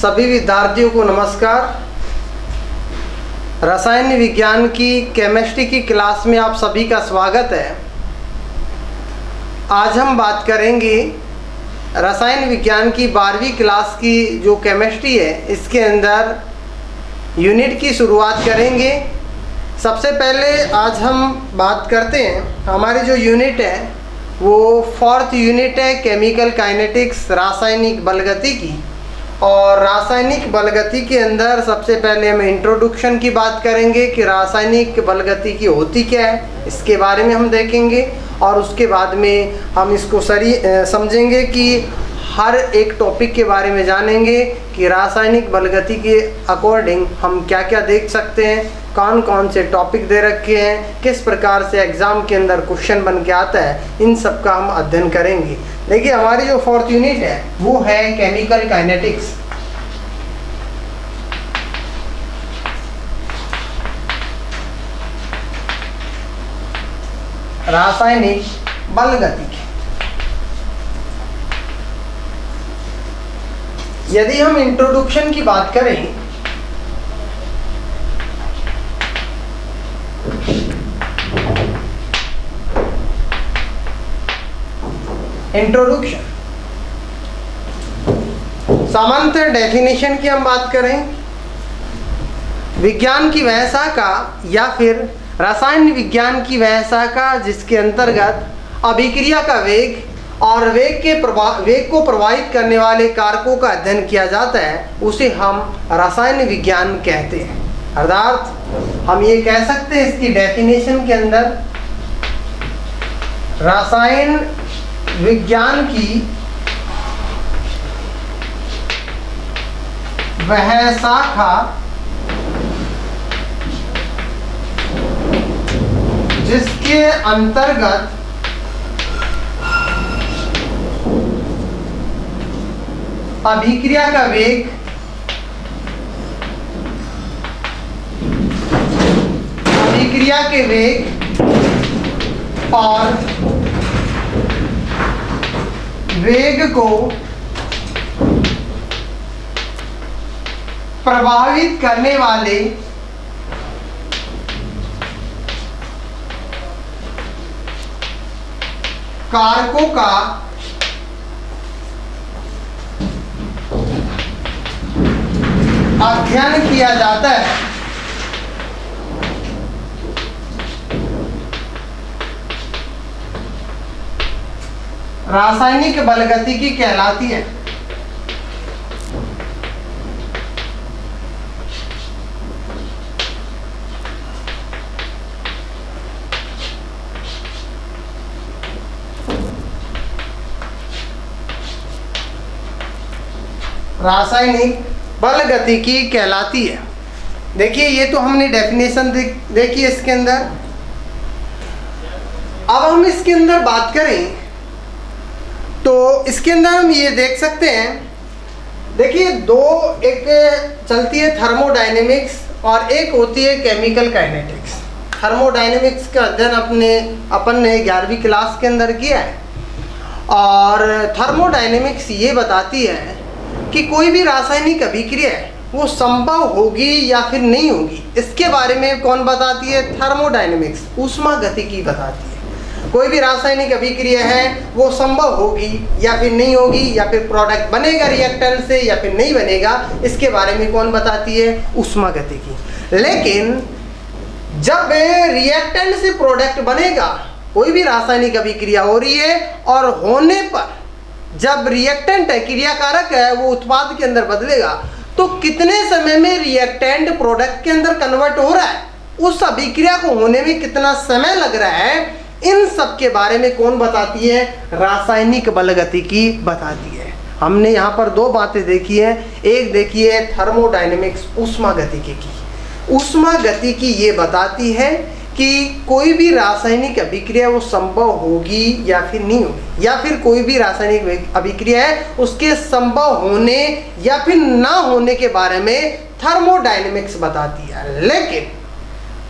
सभी विद्यार्थियों को नमस्कार। रसायन विज्ञान की केमिस्ट्री की क्लास में आप सभी का स्वागत है। आज हम बात करेंगे रसायन विज्ञान की 12वीं क्लास की जो केमिस्ट्री है, इसके अंदर यूनिट की शुरुआत करेंगे। सबसे पहले आज हम बात करते हैं, हमारी जो यूनिट है वो 4th यूनिट है केमिकल काइनेटिक्स, रासायनिक बलगति की। और रासायनिक बलगति के अंदर सबसे पहले हम इंट्रोडक्शन की बात करेंगे कि रासायनिक बलगति की होती क्या है, इसके बारे में हम देखेंगे। और उसके बाद में हम इसको समझेंगे कि हर एक टॉपिक के बारे में जानेंगे कि रासायनिक बलगति के अकॉर्डिंग हम क्या क्या देख सकते हैं, कौन कौन से टॉपिक दे रखे हैं, किस प्रकार से एग्ज़ाम के अंदर क्वेश्चन बन के आता है, इन सब का हम अध्ययन करेंगे। देखिए हमारी जो 4th यूनिट है वो है केमिकल काइनेटिक्स। रासायनिक बलगति। यदि हम इंट्रोडक्शन की बात करें, इंट्रोडक्शन सामान्यतः डेफिनेशन की हम बात करें, विज्ञान की वह शाखा या फिर रसायन विज्ञान की वह शाखा जिसके अंतर्गत अभिक्रिया का वेग और वेग को प्रभावित करने वाले कारकों का अध्ययन किया जाता है, उसे हम रसायन विज्ञान कहते हैं। अर्थात हम ये कह सकते हैं इसकी डेफिनेशन के अंदर, रसायन विज्ञान की वह शाखा जिसके अंतर्गत अभिक्रिया का वेग अभिक्रिया के वेग और वेग को प्रभावित करने वाले कारकों का अध्ययन किया जाता है। रासायनिक बलगति की कहलाती है। रासायनिक बलगति की कहलाती है। देखिए ये तो हमने डेफिनेशन देखी इसके अंदर। अब हम इसके अंदर बात करें तो इसके अंदर हम ये देख सकते हैं। देखिए एक चलती है थर्मोडायनेमिक्स और एक होती है केमिकल काइनेटिक्स। थर्मोडायनेमिक्स का अध्ययन अपन ने 11वीं क्लास के अंदर किया है। और थर्मोडायनेमिक्स ये बताती है कि कोई भी रासायनिक अभिक्रिया है वो संभव होगी या फिर नहीं होगी, इसके बारे में कौन बताती है? थर्मोडायनेमिक्स, ऊष्मागतिकी बताती है। कोई भी रासायनिक अभिक्रिया है वो संभव होगी या फिर नहीं होगी, या फिर प्रोडक्ट बनेगा रिएक्टेंट से या फिर नहीं बनेगा, इसके बारे में कौन बताती है? ऊष्मागतिकी। लेकिन जब रिएक्टेंट से प्रोडक्ट बनेगा, कोई भी रासायनिक अभिक्रिया हो रही है और होने पर जब रिएक्टेंट है, क्रियाकारक है, वो उत्पाद के अंदर बदलेगा, तो कितने समय में रिएक्टेंट प्रोडक्ट के अंदर कन्वर्ट हो रहा है, उस अभिक्रिया को होने में कितना समय लग रहा है, इन सब के बारे में कौन बताती है? रासायनिक बलगतिकी बताती है। हमने यहाँ पर 2 बातें देखी है। एक देखी है थर्मोडायनेमिक्स, ऊष्मागतिकी की। ऊष्मागतिकी ये बताती है कि कोई भी रासायनिक अभिक्रिया वो संभव होगी या फिर नहीं होगी, या फिर कोई भी रासायनिक अभिक्रिया है उसके संभव होने या फिर ना होने के बारे में थर्मोडायनेमिक्स बताती है। लेकिन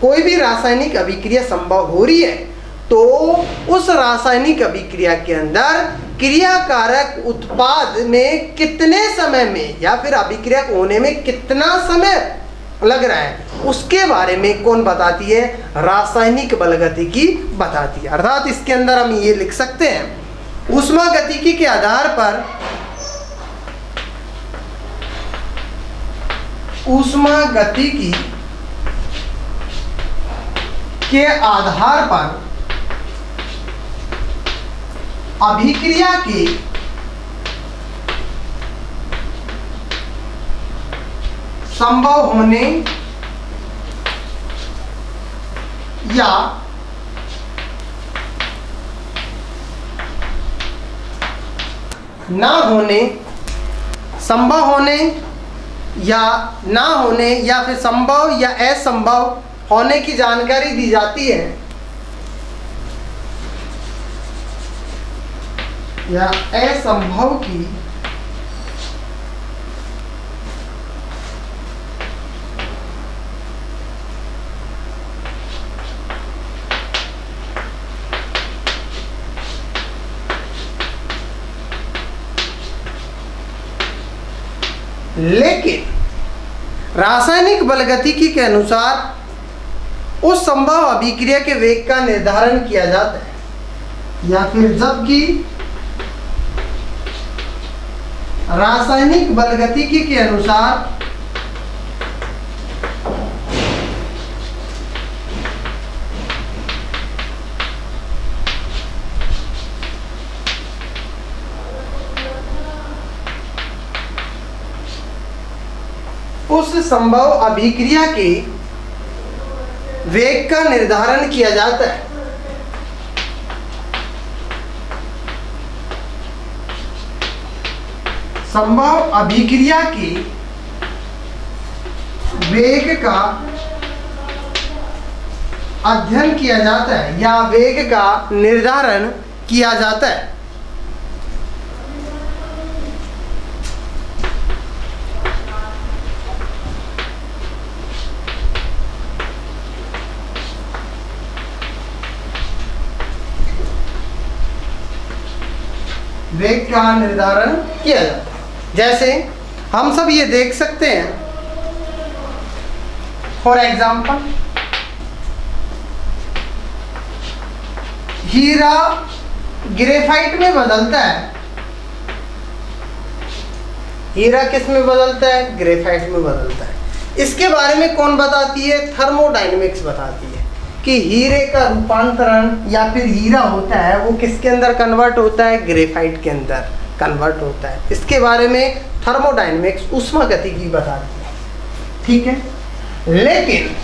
कोई भी रासायनिक अभिक्रिया संभव हो रही है तो उस रासायनिक अभिक्रिया के अंदर क्रियाकारक उत्पाद में कितने समय में या फिर अभिक्रियक होने में कितना समय लग रहा है, उसके बारे में कौन बताती है? रासायनिक बलगतिकी बताती है। अर्थात इसके अंदर हम ये लिख सकते हैं, ऊष्मागतिकी के आधार पर ऊष्मागतिकी के आधार पर अभिक्रिया के संभव होने या ना होने, संभव होने या ना होने या फिर संभव या असंभव होने की जानकारी दी जाती है या असंभव की लेकिन रासायनिक बलगतिकी के अनुसार उस संभव अभिक्रिया के वेग का निर्धारण किया जाता है या फिर जबकि रासायनिक बलगतिकी के अनुसार उस संभव अभिक्रिया के वेग का निर्धारण किया जाता है। संभव अभिक्रिया के वेग का अध्ययन किया जाता है या वेग का निर्धारण किया जाता है। वेग का निर्धारण किया जाता है। जैसे हम सब ये देख सकते हैं, फॉर एग्जाम्पल हीरा ग्रेफाइट में बदलता है। हीरा किस में बदलता है? ग्रेफाइट में बदलता है। इसके बारे में कौन बताती है? थर्मोडायनेमिक्स बताती है कि हीरे का रूपांतरण या फिर हीरा होता है वो किसके अंदर कन्वर्ट होता है? ग्रेफाइट के अंदर कन्वर्ट होता है। इसके बारे में थर्मोडायनेमिक्स ऊष्मागतिकी बताती है, ठीक है। लेकिन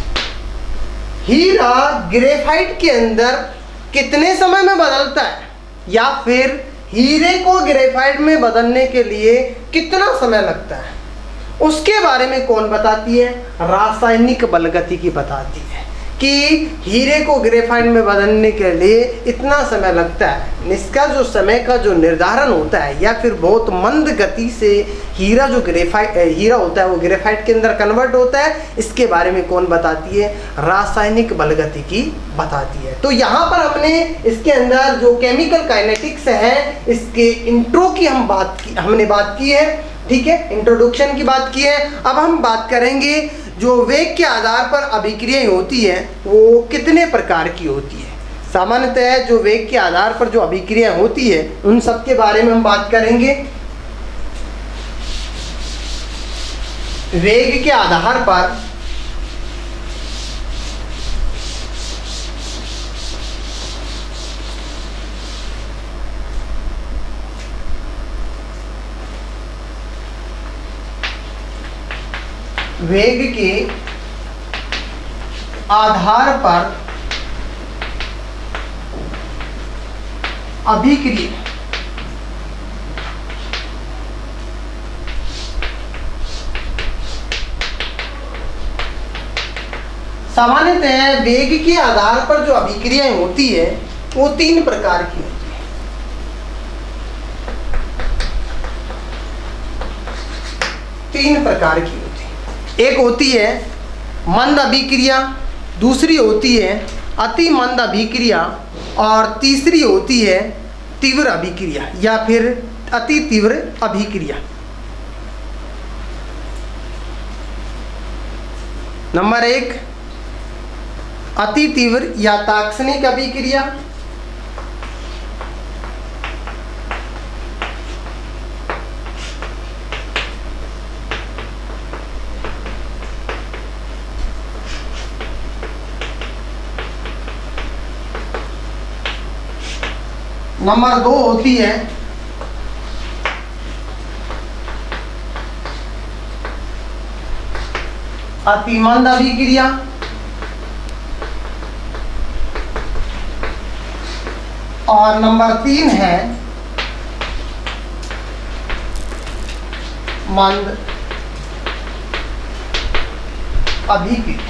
हीरा ग्रेफाइट के अंदर कितने समय में बदलता है या फिर हीरे को ग्रेफाइट में बदलने के लिए कितना समय लगता है, उसके बारे में कौन बताती है? रासायनिक बलगतिकी बताती है कि हीरे को ग्रेफाइट में बदलने के लिए इतना समय लगता है। इसका जो समय का जो निर्धारण होता है या फिर बहुत मंद गति से हीरा जो हीरा होता है वो ग्रेफाइट के अंदर कन्वर्ट होता है, इसके बारे में कौन बताती है? रासायनिक बलगतिकी बताती है। तो यहाँ पर हमने इसके अंदर जो केमिकल काइनेटिक्स है इसके इंट्रो की हमने बात की है, ठीक है, इंट्रोडक्शन की बात की है। अब हम बात करेंगे जो वेग के आधार पर अभिक्रियाएं होती है वो कितने प्रकार की होती है। सामान्यतः जो वेग के आधार पर जो अभिक्रियाएं होती है उन सब के बारे में हम बात करेंगे। वेग के आधार पर वेग के आधार पर अभिक्रिया सामान्यतः वेग के आधार पर जो अभिक्रियाएं होती है वो 3 प्रकार की होती है। तीन प्रकार की होती है। एक होती है मंद अभिक्रिया, दूसरी होती है अति मंद अभिक्रिया और तीसरी होती है तीव्र अभिक्रिया या फिर अति तीव्र अभिक्रिया। नंबर 1 अति तीव्र या तात्क्षणिक अभिक्रिया। नंबर 2 होती है अतिमंद अभिक्रिया। और नंबर 3 है मंद अभिक्रिया।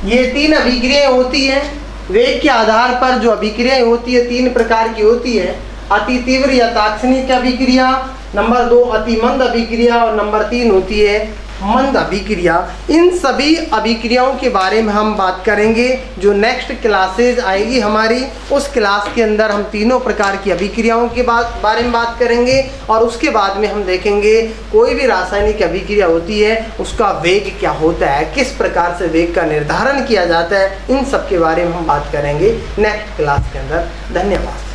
ये 3 अभिक्रियाएं होती हैं। वेग के आधार पर जो अभिक्रियाएं होती है 3 प्रकार की होती है। अति तीव्र या तात्क्षणिक अभिक्रिया, नंबर 2 अति मंद अभिक्रिया और नंबर 3 होती है मंद अभिक्रिया। इन सभी अभिक्रियाओं के बारे में हम बात करेंगे जो नेक्स्ट क्लासेज आएगी हमारी। उस क्लास के अंदर हम तीनों प्रकार की अभिक्रियाओं के बारे में बात करेंगे और उसके बाद में हम देखेंगे कोई भी रासायनिक अभिक्रिया होती है उसका वेग क्या होता है, किस प्रकार से वेग का निर्धारण किया जाता है, इन सब के बारे में हम बात करेंगे नेक्स्ट क्लास के अंदर। धन्यवाद।